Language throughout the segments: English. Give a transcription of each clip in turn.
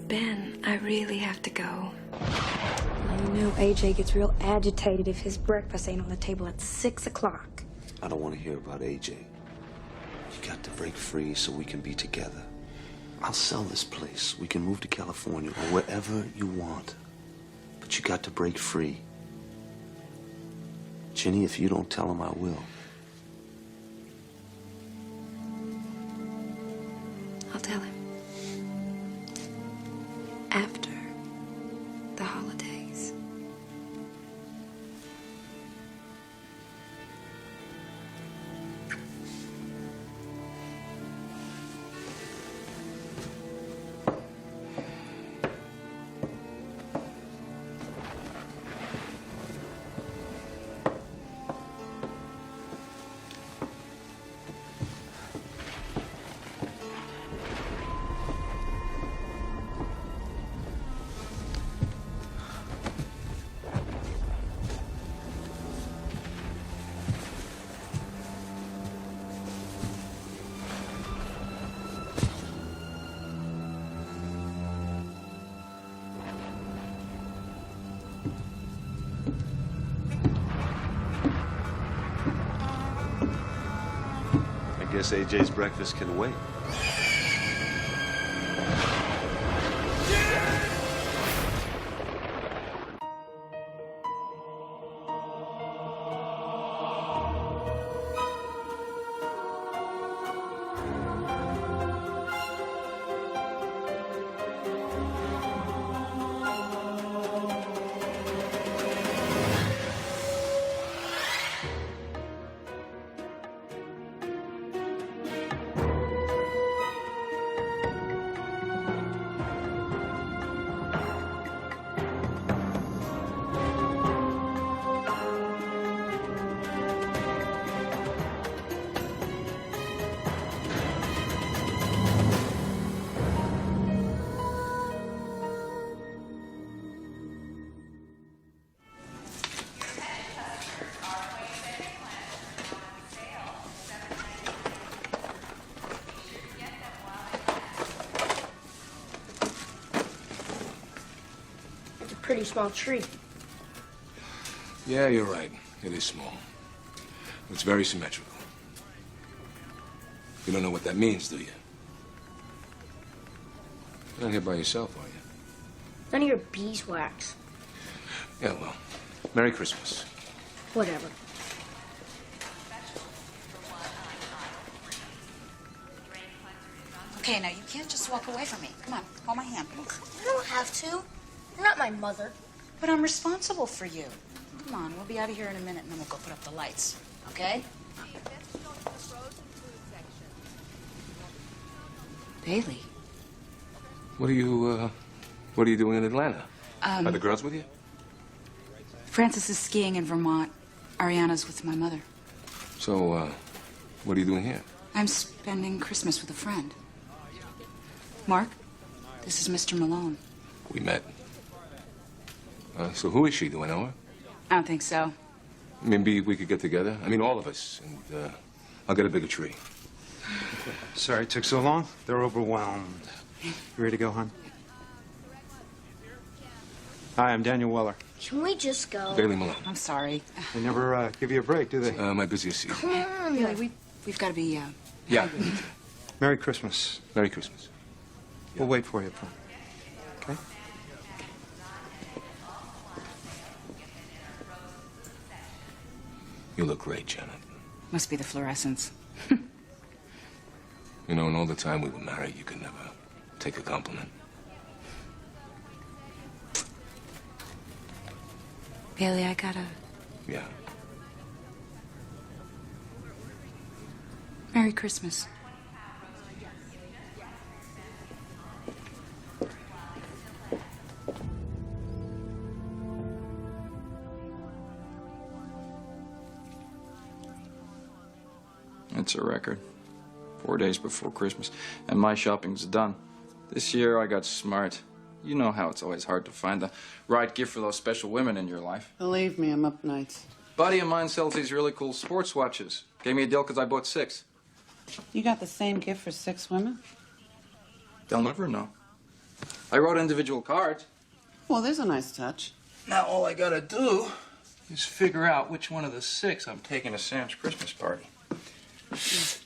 Ben, I really have to go. You know, AJ gets real agitated if his breakfast ain't on the table at 6 o'clock. I don't want to hear about AJ. You got to break free so we can be together. I'll sell this place. We can move to California or wherever you want. But you got to break free. Ginny, if you don't tell him, I will. I'll tell him. After the holidays. I guess AJ's breakfast can wait. Pretty small tree. Yeah, you're right. It is small. It's very symmetrical. You don't know what that means, do you? You're not here by yourself, are you? None of your beeswax. Yeah, well, Merry Christmas. Whatever. Okay, now you can't just walk away from me. Come on, hold my hand. I don't have to. You're not my mother. But I'm responsible for you. Come on, we'll be out of here in a minute and then we'll go put up the lights. Okay? Bailey. What are you doing in Atlanta? Are the girls with you? Francis is skiing in Vermont. Ariana's with my mother. So, what are you doing here? I'm spending Christmas with a friend. Mark, this is Mr. Malone. We met. So who is she? Do I know her? I don't think so. Maybe we could get together. I mean, all of us. And I'll get a bigger tree. Sorry it took so long. They're overwhelmed. You ready to go, hon? Hi, I'm Daniel Weller. Can we just go? Bailey Malone. I'm sorry. They never give you a break, do they? My busiest season. Come on. Bailey, we've got to be, Yeah. Merry Christmas. Merry Christmas. We'll wait for you, Pop. Okay? You look great, Janet. Must be the fluorescence. You know, in all the time we were married, you could never take a compliment. Bailey, I gotta... Yeah. Merry Christmas. It's a record. 4 days before Christmas, and my shopping's done. This year I got smart. You know how it's always hard to find the right gift for those special women in your life. Believe me, I'm up nights. Buddy of mine sells these really cool sports watches. Gave me a deal because I bought 6. You got the same gift for 6 women? They'll never know. I wrote individual cards. Well, there's a nice touch. Now all I gotta do is figure out which one of the 6 I'm taking to Sam's Christmas party. Excuse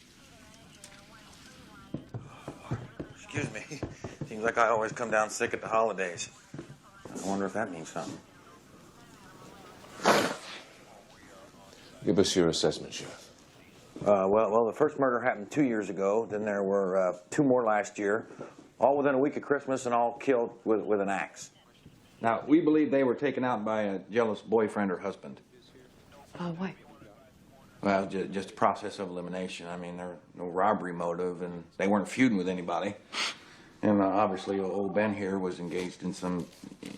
me. Seems like I always come down sick at the holidays. I wonder if that means something. Give us your assessment, Sheriff. Well, the first murder happened 2 years ago. Then there were 2 more last year, all within a week of Christmas and all killed with an axe. Now, we believe they were taken out by a jealous boyfriend or husband. Why? Well, just a process of elimination. I mean, there was no robbery motive, and they weren't feuding with anybody. And obviously, old Ben here was engaged in some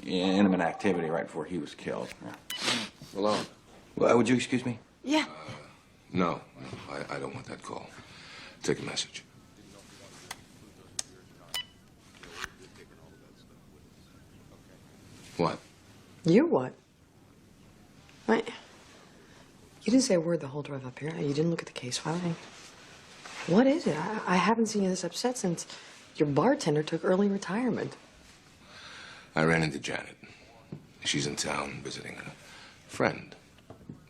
intimate activity right before he was killed. Yeah. Hello? Well, would you excuse me? Yeah. No, I don't want that call. Take a message. What? You what? Wait. You didn't say a word the whole drive up here. You didn't look at the case file. What is it? I haven't seen you this upset since your bartender took early retirement. I ran into Janet. She's in town visiting a friend.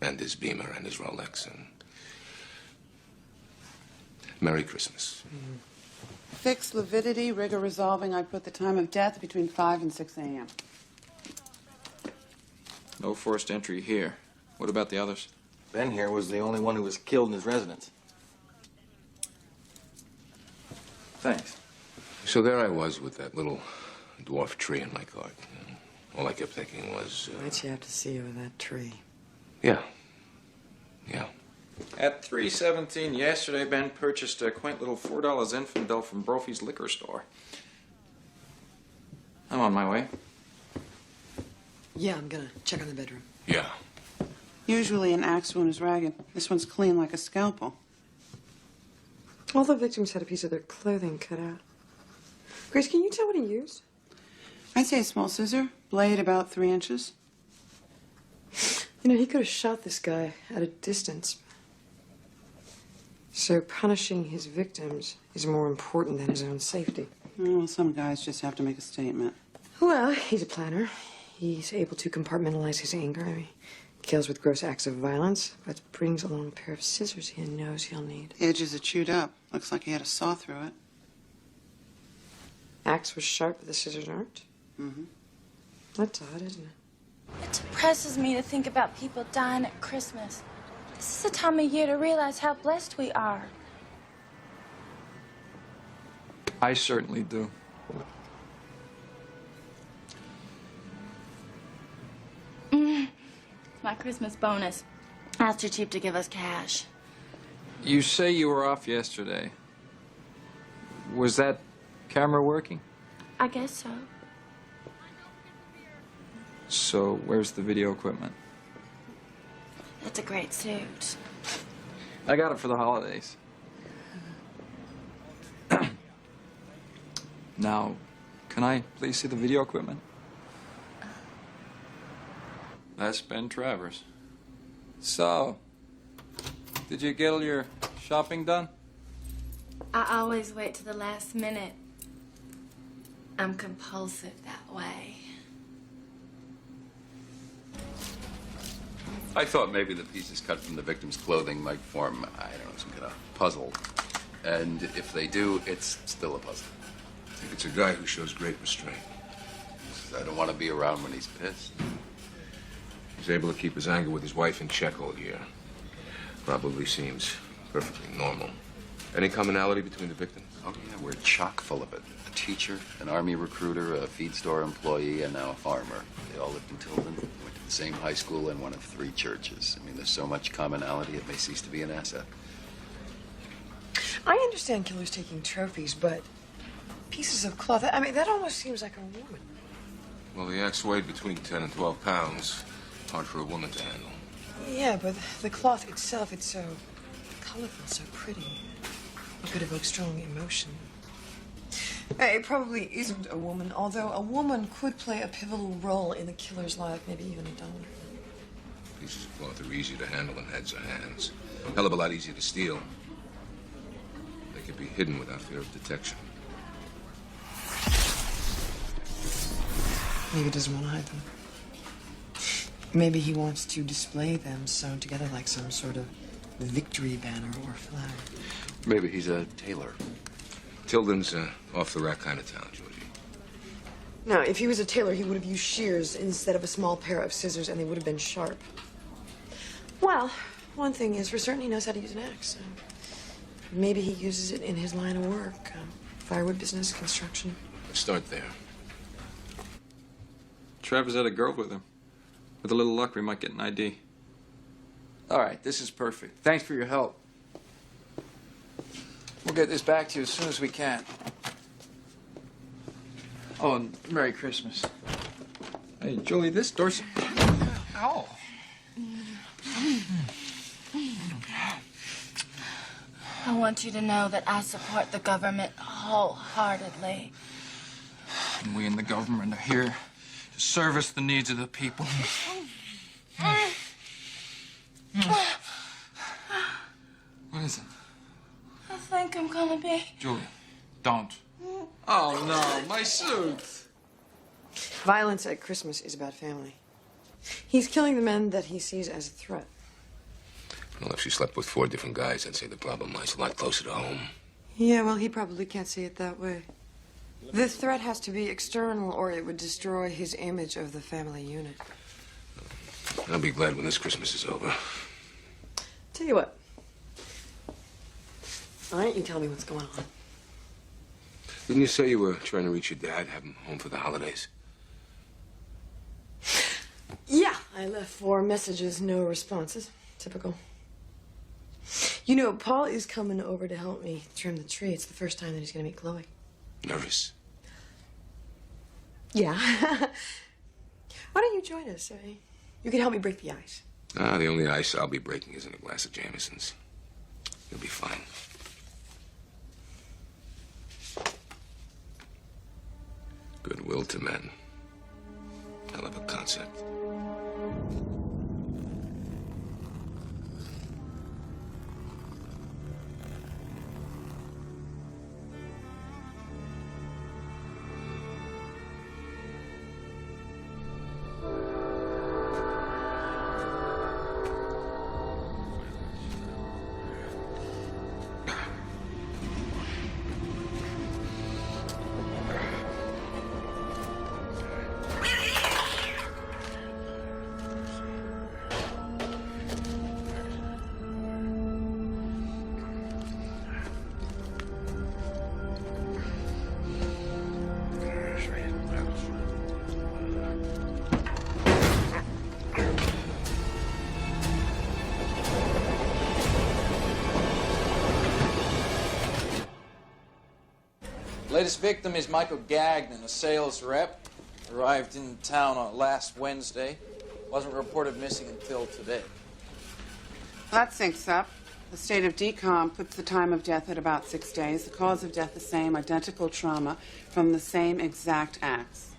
And his Beamer and his Rolex. And Merry Christmas. Fixed lividity, rigor resolving. I put the time of death between 5 and 6 a.m. No forced entry here. What about the others? Ben here was the only one who was killed in his residence. Thanks. So there I was with that little dwarf tree in my cart. All I kept thinking was... Why'd you have to see you with that tree? Yeah. At 3:17 yesterday, Ben purchased a quaint little $4 Zinfandel from Brophy's liquor store. I'm on my way. Yeah, I'm gonna check on the bedroom. Yeah. Usually an axe wound is ragged. This one's clean like a scalpel. All the victims had a piece of their clothing cut out. Grace, can you tell what he used? I'd say a small scissor, blade about 3 inches. You know, he could have shot this guy at a distance. So punishing his victims is more important than his own safety. Well, some guys just have to make a statement. Well, he's a planner. He's able to compartmentalize his anger. I mean, kills with gross acts of violence, but brings along a pair of scissors he knows he'll need. The edges are chewed up. Looks like he had a saw through it. Axe was sharp, but the scissors aren't. Mm-hmm. That's odd, isn't it? It depresses me to think about people dying at Christmas. This is the time of year to realize how blessed we are. I certainly do. My Christmas bonus. That's too cheap to give us cash. You say you were off yesterday. Was that camera working? I guess so. So where's the video equipment? That's a great suit. I got it for the holidays. Now, can I please see the video equipment? That's Ben Travers. So, did you get all your shopping done? I always wait to the last minute. I'm compulsive that way. I thought maybe the pieces cut from the victim's clothing might form, I don't know, some kind of puzzle. And if they do, it's still a puzzle. I think it's a guy who shows great restraint. I don't want to be around when he's pissed. He's able to keep his anger with his wife in check all year. Probably seems perfectly normal. Any commonality between the victims? Oh, yeah, we're chock full of it. A teacher, an army recruiter, a feed store employee, and now a farmer. They all lived in Tilden, went to the same high school, and one of 3 churches. I mean, there's so much commonality, it may cease to be an asset. I understand killers taking trophies, but pieces of cloth, I mean, that almost seems like a woman. Well, the axe weighed between 10 and 12 pounds. Hard for a woman to handle. Yeah, but the cloth itself, it's so colorful, so pretty. It could evoke strong emotion. It probably isn't a woman, although a woman could play a pivotal role in the killer's life, maybe even a donor. Pieces of cloth are easy to handle in heads or hands. A hell of a lot easier to steal. They can be hidden without fear of detection. Maybe he doesn't want to hide them. Maybe he wants to display them sewn together like some sort of victory banner or flag. Maybe he's a tailor. Tilden's off-the-rack kind of town, Georgie. No, if he was a tailor, he would have used shears instead of a small pair of scissors, and they would have been sharp. Well, one thing is for certain he knows how to use an axe. Maybe he uses it in his line of work. Firewood business, construction. Let's start there. Travers had a girl with him. With a little luck, we might get an ID. All right, this is perfect. Thanks for your help. We'll get this back to you as soon as we can. Oh, and Merry Christmas. Hey, Julie, this door's... Ow. I want you to know that I support the government wholeheartedly. And we in the government are here to service the needs of the people. What is it? I think I'm gonna be... Julia, don't. Oh, no, my suit. Violence at Christmas is about family. He's killing the men that he sees as a threat. Well, if she slept with 4 different guys, I'd say the problem lies a lot closer to home. Yeah, well, he probably can't see it that way. The threat has to be external, or it would destroy his image of the family unit. I'll be glad when this Christmas is over. Tell you what. Why don't you tell me what's going on? Didn't you say you were trying to reach your dad, have him home for the holidays? Yeah, I left 4 messages, no responses. Typical. You know, Paul is coming over to help me trim the tree. It's the first time that he's going to meet Chloe. Nervous? Yeah. Why don't you join us? You can help me break the ice. The only ice I'll be breaking is in a glass of Jameson's. You'll be fine. Goodwill to men. Hell of a concept. Latest victim is Michael Gagnon, a sales rep. Arrived in town on last Wednesday. Wasn't reported missing until today. That syncs up. The state of decom puts the time of death at about 6 days. The cause of death the same, identical trauma from the same exact axe.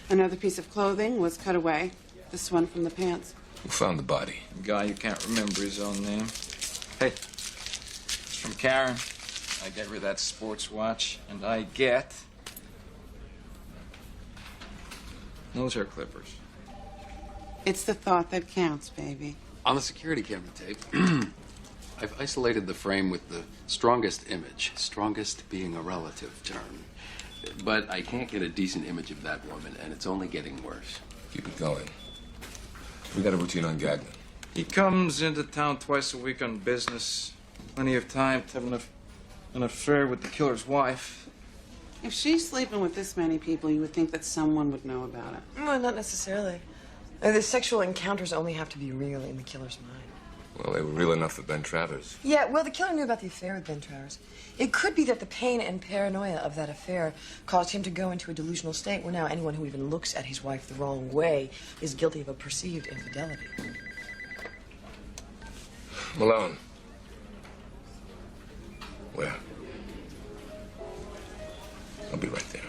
Another piece of clothing was cut away. This one from the pants. Who found the body? A guy you can't remember his own name. Hey, it's from Karen. I get her that sports watch, and I get nose hair clippers. It's the thought that counts, baby. On the security camera tape, I've isolated the frame with the strongest image, strongest being a relative term. But I can't get a decent image of that woman, and it's only getting worse. Keep it going. We got a routine on Gagnon. He comes into town twice a week on business. Plenty of time to have an affair with the killer's wife. If she's sleeping with this many people, you would think that someone would know about it. Well, not necessarily. The sexual encounters only have to be real in the killer's mind. Well, they were real enough for Ben Travers. Yeah, well, the killer knew about the affair with Ben Travers. It could be that the pain and paranoia of that affair caused him to go into a delusional state where now anyone who even looks at his wife the wrong way is guilty of a perceived infidelity. Malone. Where? I'll be right there.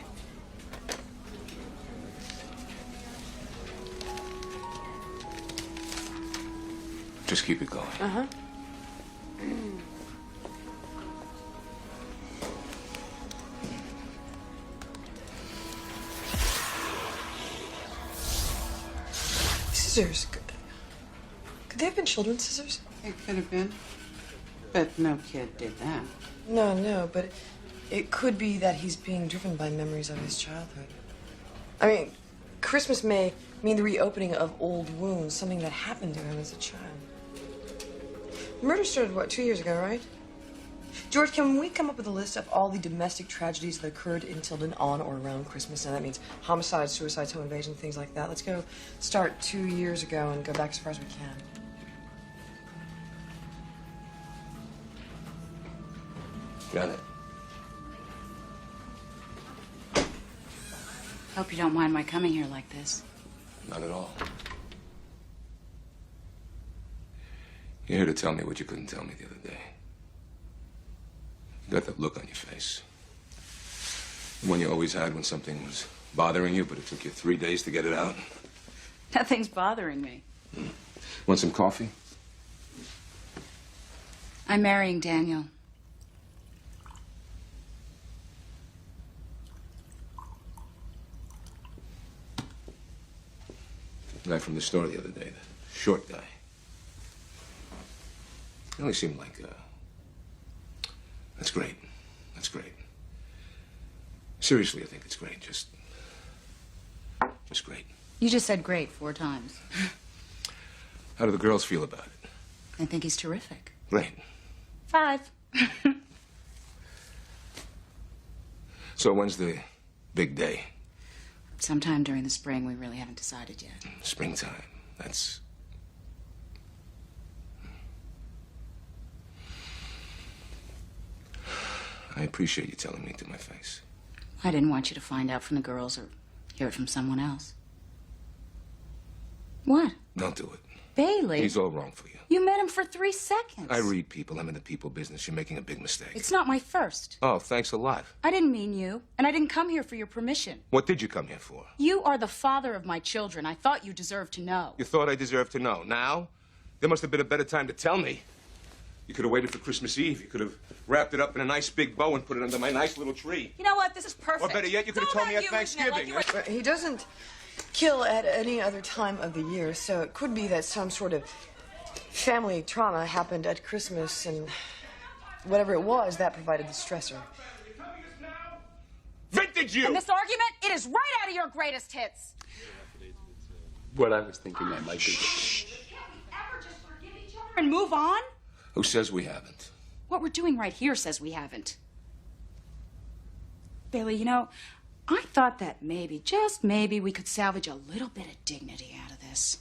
Just keep it going. Uh-huh. Scissors. Could they have been children's scissors? It could have been. But no kid did that. No, but it could be that he's being driven by memories of his childhood. I mean, Christmas may mean the reopening of old wounds, something that happened to him as a child. The murder started, what, 2 years ago, right? George, can we come up with a list of all the domestic tragedies that occurred in Tilden on or around Christmas? And that means homicides, suicides, home invasion, things like that. Let's go start 2 years ago and go back as far as we can. Got it. Hope you don't mind my coming here like this. Not at all. You're here to tell me what you couldn't tell me the other day. You got that look on your face. The one you always had when something was bothering you, but it took you 3 days to get it out. Nothing's bothering me. Want some coffee? I'm marrying Daniel. The guy from the store the other day, the short guy. He only seemed like, that's great. That's great. Seriously, I think it's great. Just great. You just said great 4 times. How do the girls feel about it? I think he's terrific. Great. 5. So when's the big day? Sometime during the spring. We really haven't decided yet. Springtime. That's... I appreciate you telling me to my face. I didn't want you to find out from the girls or hear it from someone else. What? Don't do it. Bailey. He's all wrong for you. You met him for 3 seconds. I read people. I'm in the people business. You're making a big mistake. It's not my first. Oh, thanks a lot. I didn't mean you, and I didn't come here for your permission. What did you come here for? You are the father of my children. I thought you deserved to know. You thought I deserved to know. Now? There must have been a better time to tell me. You could have waited for Christmas Eve. You could have wrapped it up in a nice big bow and put it under my nice little tree. You know what? This is perfect. Or better yet, you could have told me at Thanksgiving. He doesn't kill at any other time of the year, so it could be that some sort of family trauma happened at Christmas, and whatever it was, that provided the stressor. Vintage you! And this argument, it is right out of your greatest hits. What I was thinking I might do. And move on? Who says we haven't? What we're doing right here says we haven't. Bailey, you know, I thought that maybe, just maybe, we could salvage a little bit of dignity out of this.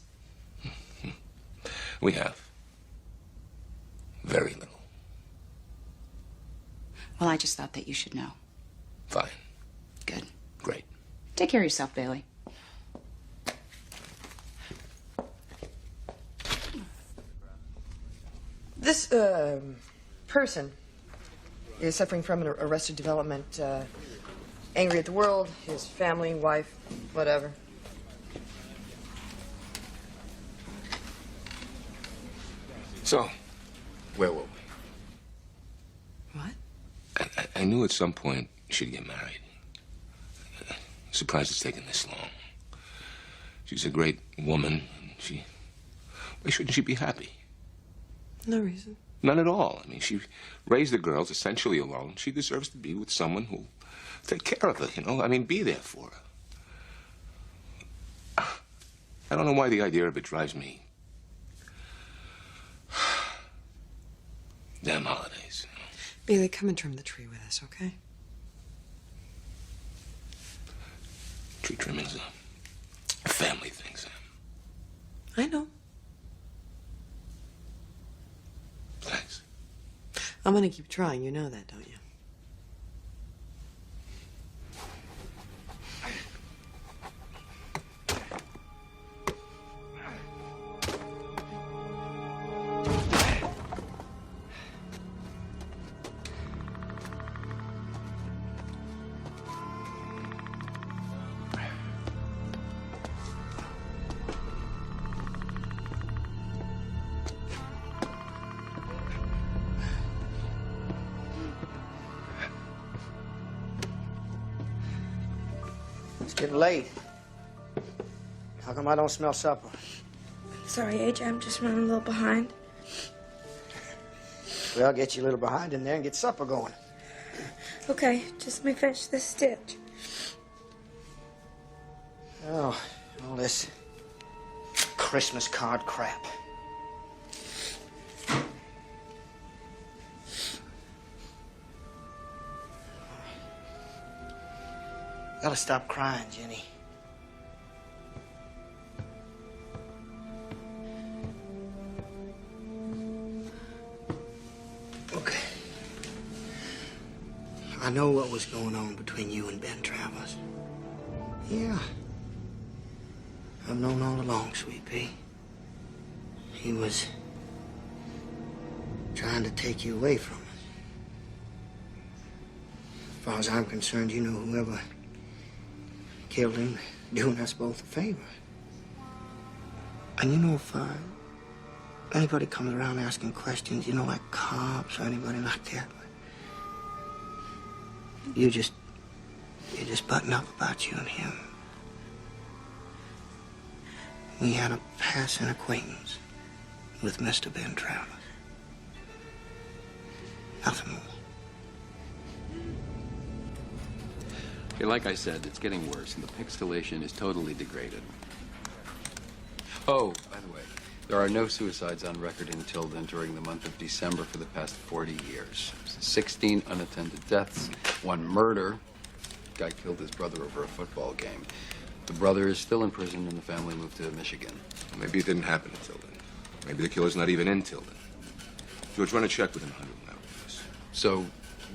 We have. Very little. Well, I just thought that you should know. Fine. Good. Great. Take care of yourself, Bailey. This person is suffering from an arrested development, angry at the world, his family, wife, whatever. So, where were we? What? I knew at some point she'd get married. Surprised it's taken this long. She's a great woman. Why shouldn't she be happy? No reason. None at all. I mean, she raised the girls essentially alone. She deserves to be with someone who'll take care of her, you know? I mean, be there for her. I don't know why the idea of it drives me. Damn holidays. You know? Bailey, come and trim the tree with us, okay? Tree trimming's a family thing, Sam. I know. Thanks. I'm gonna keep trying, you know that, don't you? It's getting late. How come I don't smell supper? Sorry, AJ, I'm just running a little behind. Well, I'll get you a little behind in there and get supper going. Okay, just let me finish this stitch. Oh, all this Christmas card crap. Gotta stop crying, Jenny. Okay. I know what was going on between you and Ben Travers. Yeah. I've known all along, Sweet Pea. He was trying to take you away from us. As far as I'm concerned, you know whoever killed him, doing us both a favor. And you know, if anybody comes around asking questions, you know, like cops or anybody like that, you just button up about you and him. We had a passing acquaintance with Mr. Ben Travers. Nothing more. Okay, like I said, it's getting worse, and the pixelation is totally degraded. Oh, by the way, there are no suicides on record in Tilden during the month of December for the past 40 years. 16 unattended deaths, 1 murder. Guy killed his brother over a football game. The brother is still in prison, and the family moved to Michigan. Well, maybe it didn't happen in Tilden. Maybe the killer's not even in Tilden. George, run a check within 100 miles, please. So,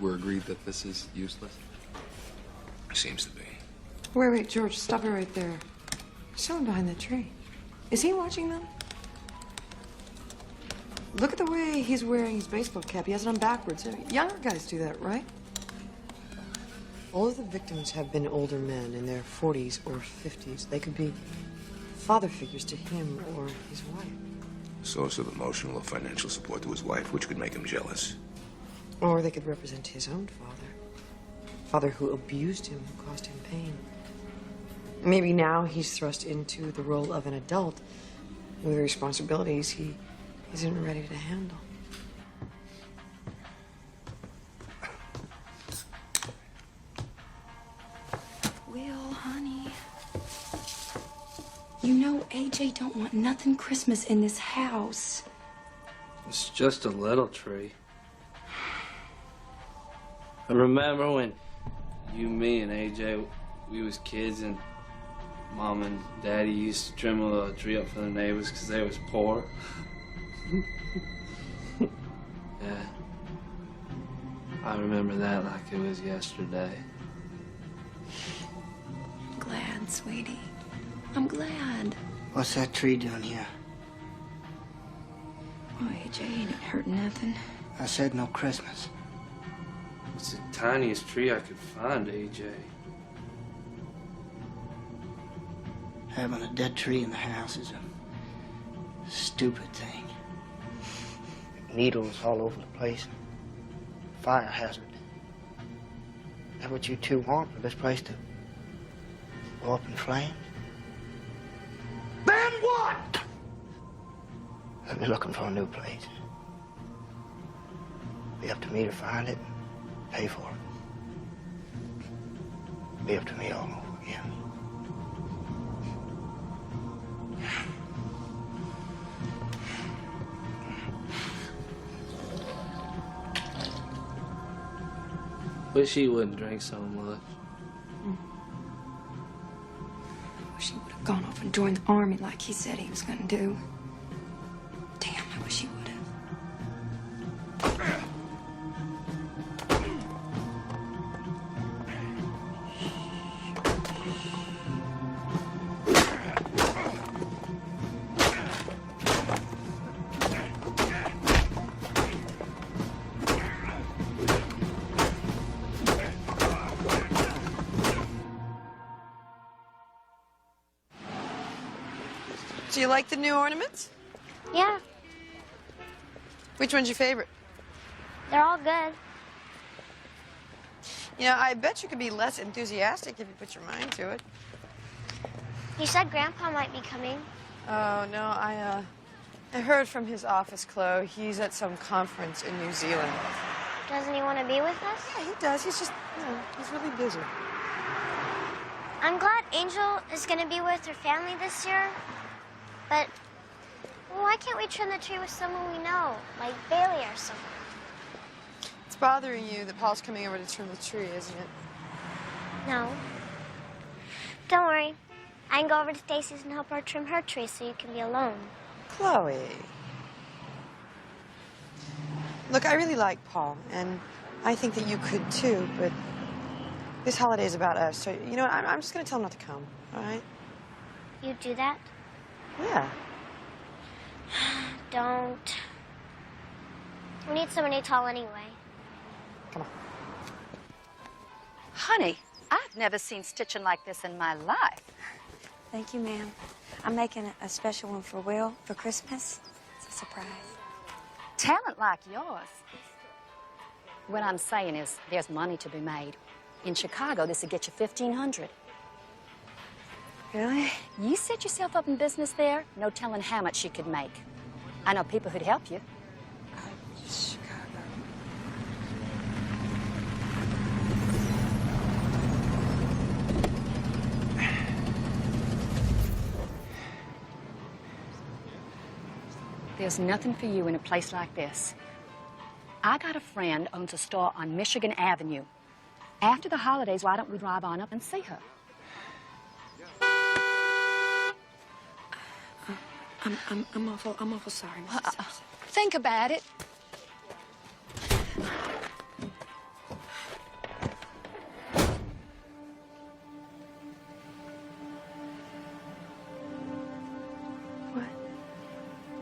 we're agreed that this is useless? Seems to be. Wait, George, stop it right there. There's someone behind that tree. Is he watching them? Look at the way he's wearing his baseball cap. He has it on backwards. Younger guys do that, right? All of the victims have been older men in their 40s or 50s. They could be father figures to him or his wife. Source of emotional or financial support to his wife, which could make him jealous. Or they could represent his own father. Father who abused him, who caused him pain. Maybe now he's thrust into the role of an adult with responsibilities he isn't ready to handle. Will, honey. You know AJ don't want nothing Christmas in this house. It's just a little tree. I remember when you, me, and AJ, we was kids, and Mom and Daddy used to trim a little tree up for the neighbors because they was poor. Yeah. I remember that like it was yesterday. I'm glad, sweetie. I'm glad. What's that tree doing here? Oh, AJ ain't hurting nothing. I said no Christmas. It's the tiniest tree I could find, AJ. Having a dead tree in the house is a stupid thing. Needles all over the place. Fire hazard. Is that what you two want, for this place to go up in flames? Then what? I'll be looking for a new place. Be up to me to find it, pay for it. Be up to me all over again. Wish he wouldn't drink so much. Wish he would have gone off and joined the army like he said he was gonna do. Damn, I wish he would have. Do you like the new ornaments? Yeah, Which one's your favorite? they're all good. You know, I bet you could be less enthusiastic if you put your mind to it. You said Grandpa might be coming. Oh, no, I heard from his office, Chloe. He's at some conference in New Zealand. Doesn't he want to be with us? Yeah, he does. He's just, he's really busy. I'm glad Angel is going to be with her family this year. But why can't we trim the tree with someone we know, like Bailey or someone? It's bothering you that Paul's coming over to trim the tree, isn't it? No. Don't worry. I can go over to Stacy's and help her trim her tree so you can be alone. Chloe. Look, I really like Paul, and I think that you could too, but this holiday is about us, so, you know what, I'm just going to tell him not to come, all right? You do that? Yeah. Don't. We need somebody tall anyway. Come on. Honey, I've never seen stitching like this in my life. Thank you, ma'am. I'm making a special one for Will for Christmas. It's a surprise. Talent like yours. What I'm saying is there's money to be made. In Chicago, this would get you $1,500. Really? You set yourself up in business there, no telling how much you could make. I know people who'd help you. Chicago. There's nothing for you in a place like this. I got a friend owns a store on Michigan Avenue. After the holidays, why don't we drive on up and see her? I'm awful sorry, Mrs. Simpson. Think about it.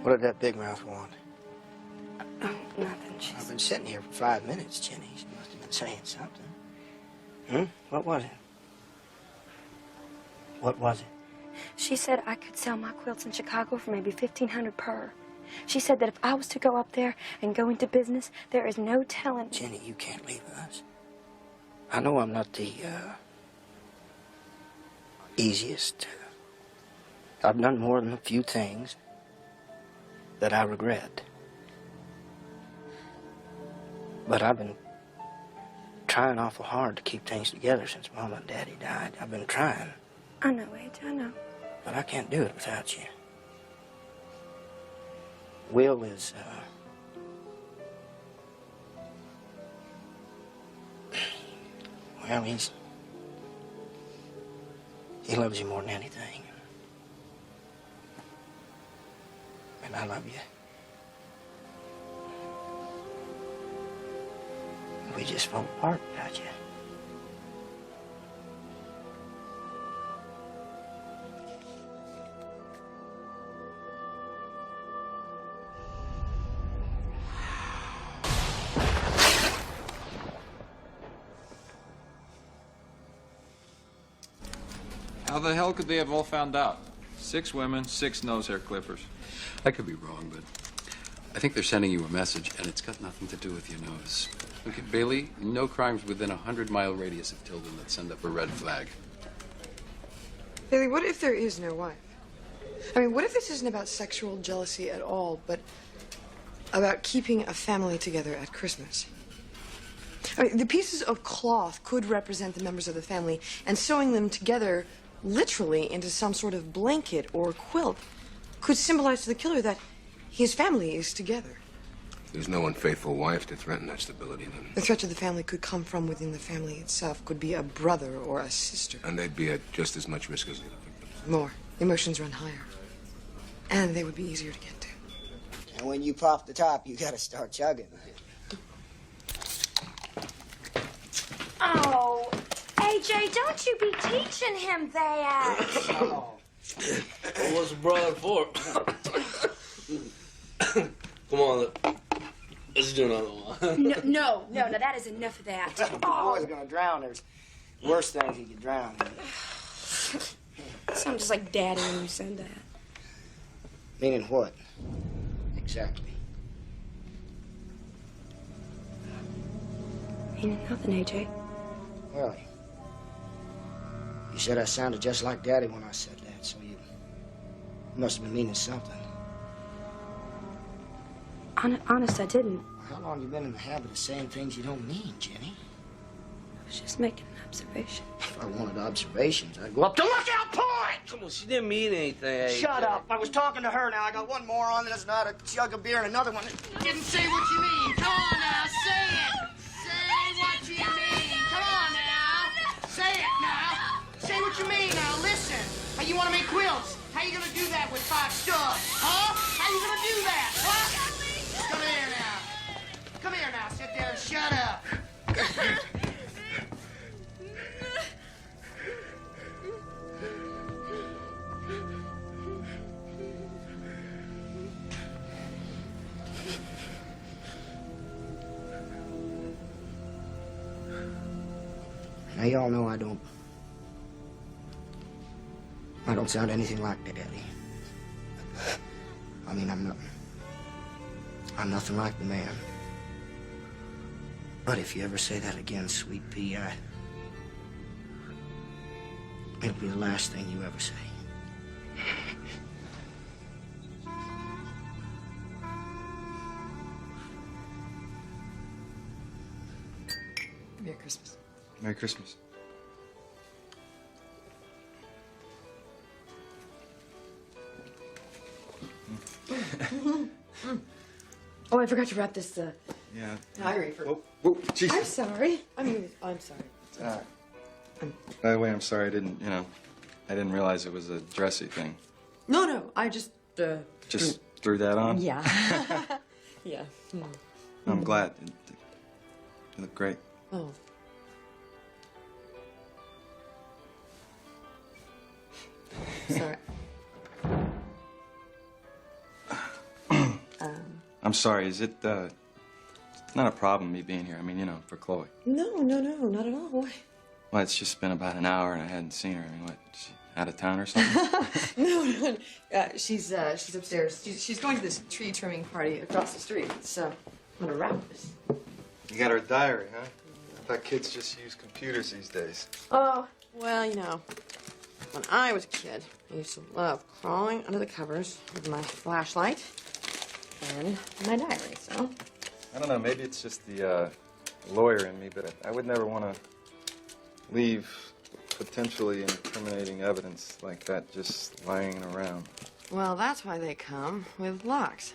What did that big mouth want? Oh, nothing. I've been sitting here for 5 minutes, Jenny. She must have been saying something. Hmm? What was it? What was it? She said I could sell my quilts in Chicago for maybe $1,500 per. She said that if I was to go up there and go into business, there is no telling. Jenny, you can't leave us. I know I'm not the easiest. I've done more than a few things that I regret. But I've been trying awful hard to keep things together since Mama and Daddy died. I've been trying. I know, AJ, I know. But I can't do it without you. Will is, well, he loves you more than anything. And I love you. We just fall apart without you. How the hell could they have all found out? 6 women, 6 nose hair clippers. I could be wrong, but I think they're sending you a message, and it's got nothing to do with your nose. Look at Bailey, no crimes within a 100-mile radius of Tilden that send up a red flag. Bailey, what if there is no wife? I mean, what if this isn't about sexual jealousy at all, but about keeping a family together at Christmas? I mean, the pieces of cloth could represent the members of the family, and sewing them together literally into some sort of blanket or quilt could symbolize to the killer that his family is together. There's no unfaithful wife to threaten that stability, then. The threat to the family could come from within the family itself, could be a brother or a sister. And they'd be at just as much risk as the other victims. More. Emotions run higher. And they would be easier to get to. And when you pop the top, you gotta start chugging. Oh, AJ, don't you be teaching him that. What's a brother for? Come on, let's do another one. No, that is enough of that. The boy's gonna drown. There's worse things he could drown in. Sounds just like Daddy when you said that. Meaning what? Exactly. Meaning nothing, AJ. Really? You said I sounded just like Daddy when I said that, so You must have been meaning something. Honest, I didn't. How long you been in the habit of saying things you don't mean, Jenny? I was just making an observation. If I wanted observations, I'd go up to Lookout Point! Come on, she didn't mean anything. Shut up. I was talking to her now. I got one more on that's not a jug of beer and another one that didn't say what you mean. Come on now, say it. Say what you mean. Come on now. Say it now. Say what you mean now. Listen. How you want to make quilts? How you gonna do that with 5 studs? Huh? How you gonna do that? Huh? Come here now. Come here now. Sit there and shut up. Now, y'all know I don't sound anything like that, Eddie. I mean, I'm nothing like the man. But if you ever say that again, Sweet Pea, it'll be the last thing you ever say. Merry Christmas. Merry Christmas. Oh, I forgot to wrap this Yeah. diary for. Whoa, jeez. I'm sorry. I'm sorry. By the way, I'm sorry I didn't realize it was a dressy thing. No, I just. Just threw that on? Yeah. Yeah. I'm glad. You look great. Oh. Sorry. I'm sorry. Is it it's not a problem me being here? I mean, for Chloe. No, not at all. Why? Well, it's just been about an hour and I hadn't seen her. I mean, what? She out of town or something? No. She's upstairs. She's going to this tree trimming party across the street. So I'm gonna wrap this. You got her diary, huh? I thought kids just use computers these days. Oh, well, when I was a kid, I used to love crawling under the covers with my flashlight and my diary, so. I don't know, maybe it's just the lawyer in me, but I would never want to leave potentially incriminating evidence like that just lying around. Well, that's why they come with locks.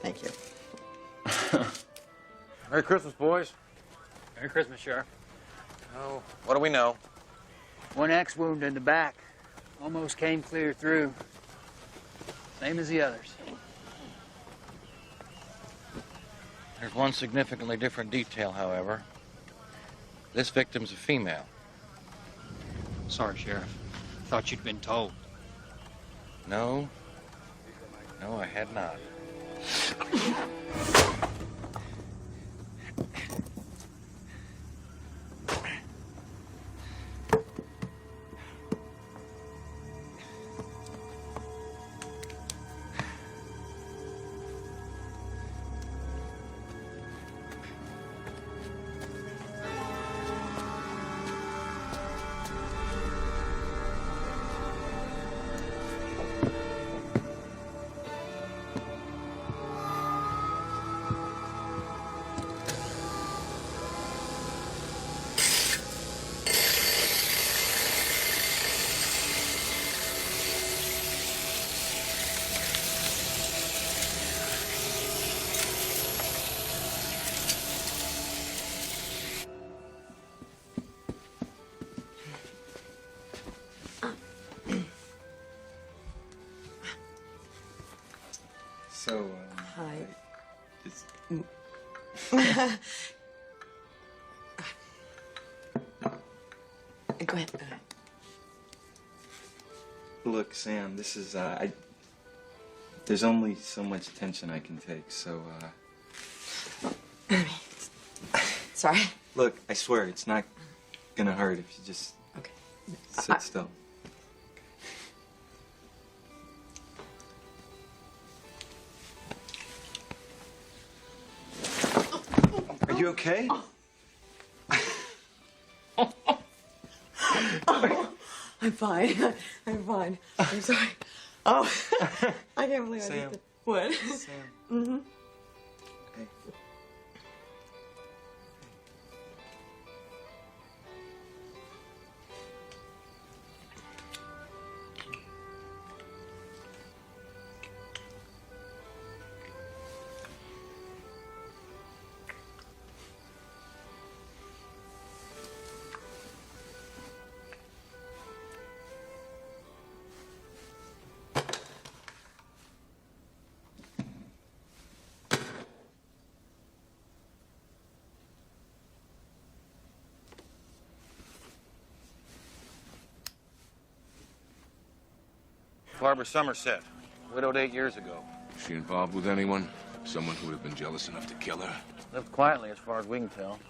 Thank you. Merry Christmas, boys. Merry Christmas, Sheriff. Oh, what do we know? One axe wound in the back. Almost came clear through. Same as the others. There's one significantly different detail, however. This victim's a female. Sorry, Sheriff. Thought you'd been told. No, I had not. So, Hi. Go ahead. Look, Sam, this is, there's only so much attention I can take, so, Sorry. Look, I swear, it's not gonna hurt if you just sit still. Are You okay? I'm fine. I'm fine. I'm sorry. Oh, I can't believe I Sam. did that. What? Sam. Mm-hmm. Hey. Barbara Somerset, widowed 8 years ago. Is she involved with anyone? Someone who would have been jealous enough to kill her? Lived quietly as far as we can tell.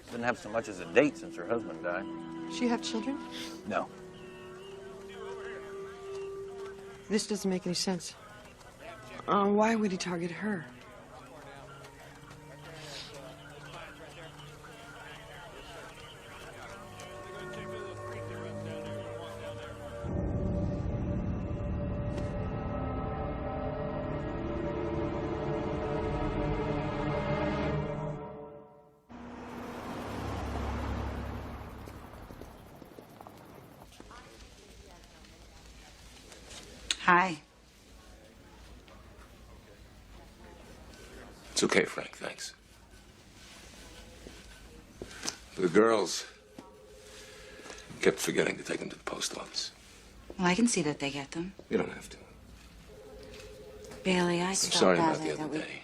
Didn't have so much as a date since her husband died. She have children? No. This doesn't make any sense. Why would he target her? Hi. It's okay, Frank, thanks. The girls kept forgetting to take them to the post office. Well, I can see that they get them. You don't have to. Bailey, I I'm felt sorry about badly the other that day.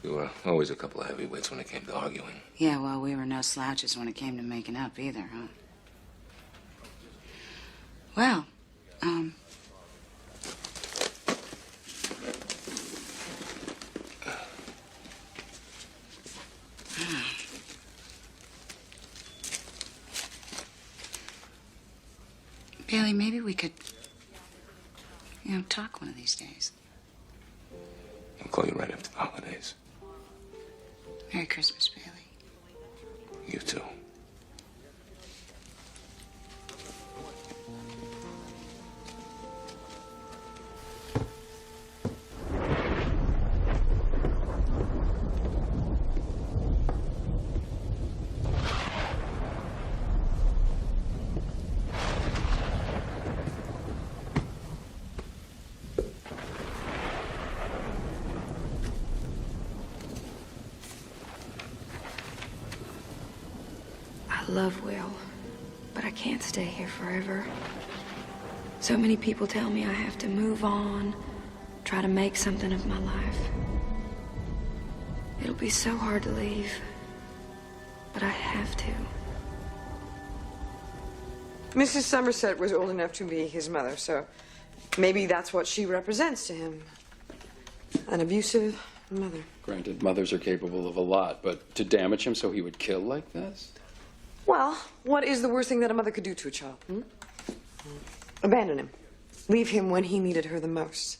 You were always a couple of heavyweights when it came to arguing. Yeah, well, we were no slouches when it came to making up either, huh? Well, Bailey, maybe we could, talk one of these days. I'll call you right after the holidays. Merry Christmas, Bailey. You too. I love Will, but I can't stay here forever. So many people tell me I have to move on, try to make something of my life. It'll be so hard to leave, but I have to. Mrs. Somerset was old enough to be his mother, so maybe that's what she represents to him. An abusive mother. Granted, mothers are capable of a lot, but to damage him so he would kill like this? Well, what is the worst thing that a mother could do to a child? Abandon him. Leave him when he needed her the most.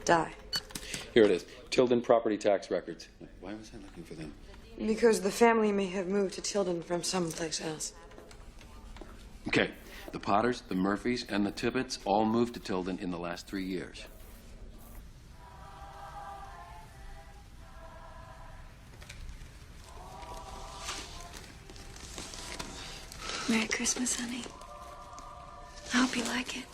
Die. Here it is. Tilden property tax records. Why was I looking for them? Because the family may have moved to Tilden from someplace else. Okay. The Potters, the Murphys, and the Tibbetts all moved to Tilden in the last 3 years. Merry Christmas, honey. I hope you like it.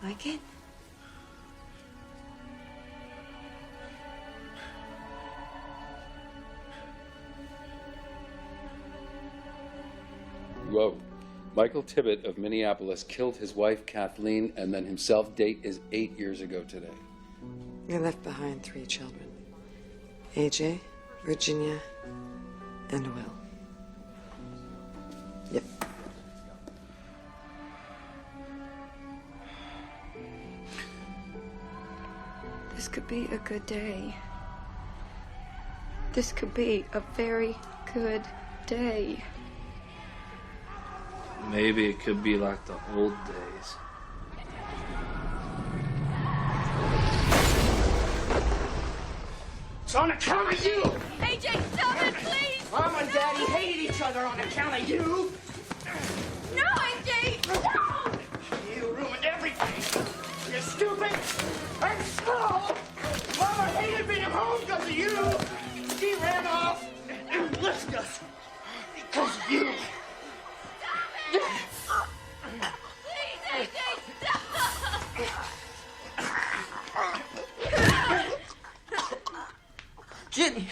Like it? Whoa. Michael Tibbett of Minneapolis killed his wife, Kathleen, and then himself. Date is 8 years ago today. He left behind 3 children. AJ, Virginia, and Will. could be a good day. This could be a very good day. Maybe it could be like the old days. It's on account of you! AJ, stop it, please! Mom and Daddy hated each other on account of you! No, AJ! No! You ruined everything! You're stupid and slow! Mama hated being home because of you! She ran off and left us because of you! Please, AJ, stop! Jenny!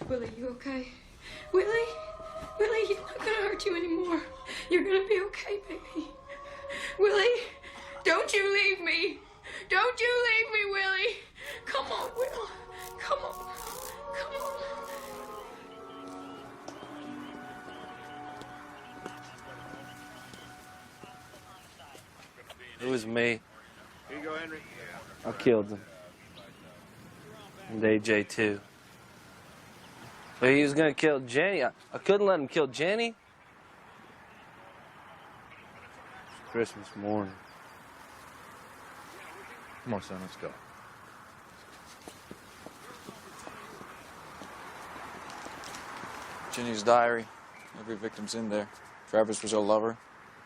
Willie, you okay? Willie? Willie, he's not gonna hurt you anymore. You're gonna be okay, baby. Willie, don't you leave me. Don't you leave me, Willie. Come on, Will. Come on. Come on. It was me. Here you go, Henry. I killed him. And AJ too. But he was gonna kill Jenny. I couldn't let him kill Jenny. It's Christmas morning. Come on, son, let's go. Jenny's diary. Every victim's in there. Travis was her lover.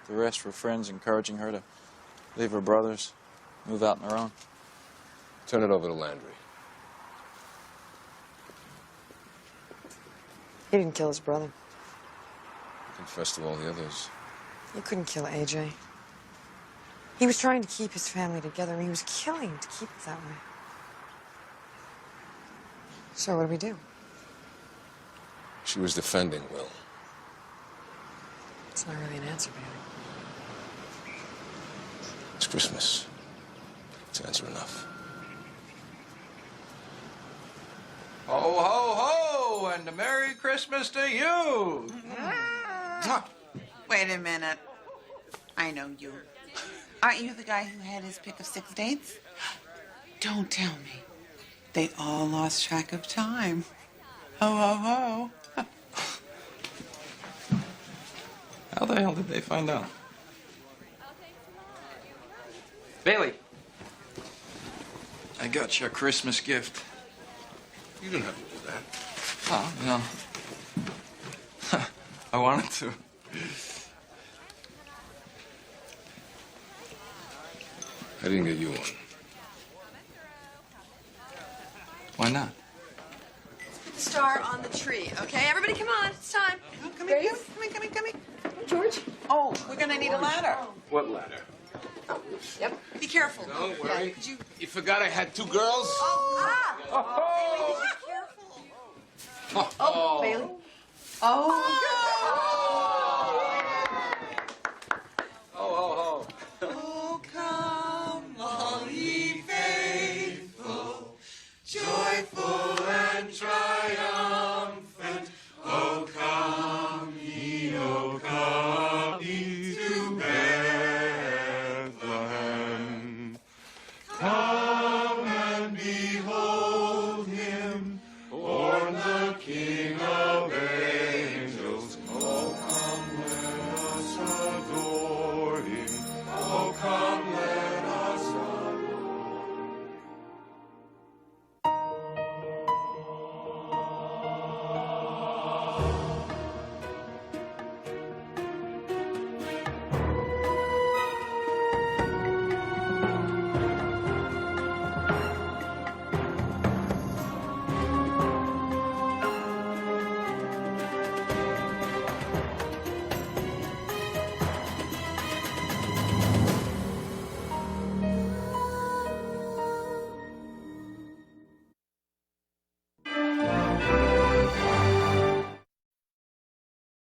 The rest were friends encouraging her to leave her brothers, move out on her own. Turn it over to Landry. He didn't kill his brother. Confess to all the others. He couldn't kill AJ. He was trying to keep his family together, and he was killing to keep it that way. So what do we do? She was defending Will. It's not really an answer, baby. It's Christmas. It's answer enough. Ho, ho, ho, and a Merry Christmas to you. Wait a minute. I know you. Aren't you the guy who had his pick of 6 dates? Don't tell me. They all lost track of time. Ho, ho, ho. How the hell did they find out? Bailey! I got you a Christmas gift. You didn't have to do that. Oh, no. I wanted to. I didn't get you one. Why not? Star on the tree, okay? Everybody come on, it's time. Oh, come in, come in. George? Oh, we're gonna need a ladder. What ladder? Yep. Be careful. Don't worry. Yeah, could you... You forgot I had 2 girls? Oh, Bailey, be careful. Bailey. Oh,